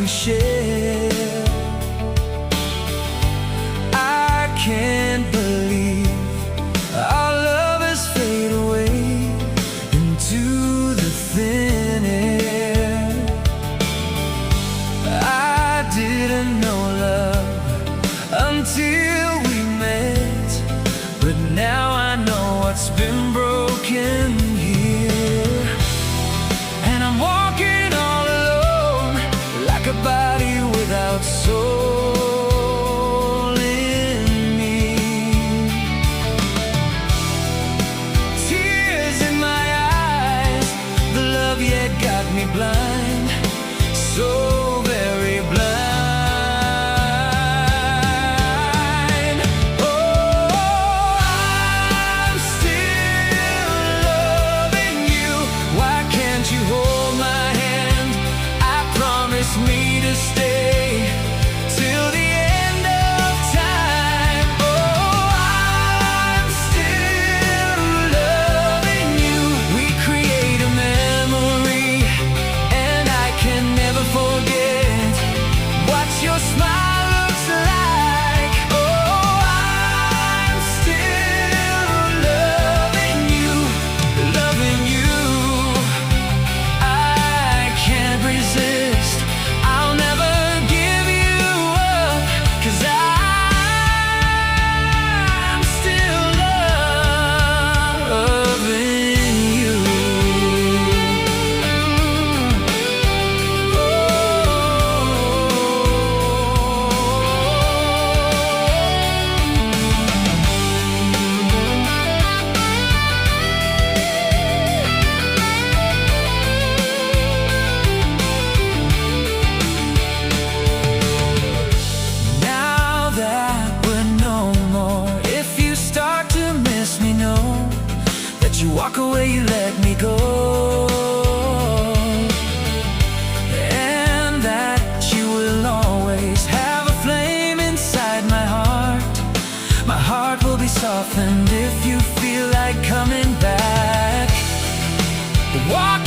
we share. I can't believe our love has faded away into the thin air. I didn't know love until we met, but now I know what's been broken here. And I'm walking all alone, like a body without soul in me. Tears in my eyes, the love yet got me blind, so very blind. Me to stay till the end of time. Oh, I'm still loving you. We create a memory, and I can never forget what your smile looks like. Oh, I'm still loving you, loving you. I can't resist. I'll never give you up, 'cause I'm still loving you. You walk away, you let me go, and that you will always have a flame inside my heart. My heart will be softened if you feel like coming back. Walk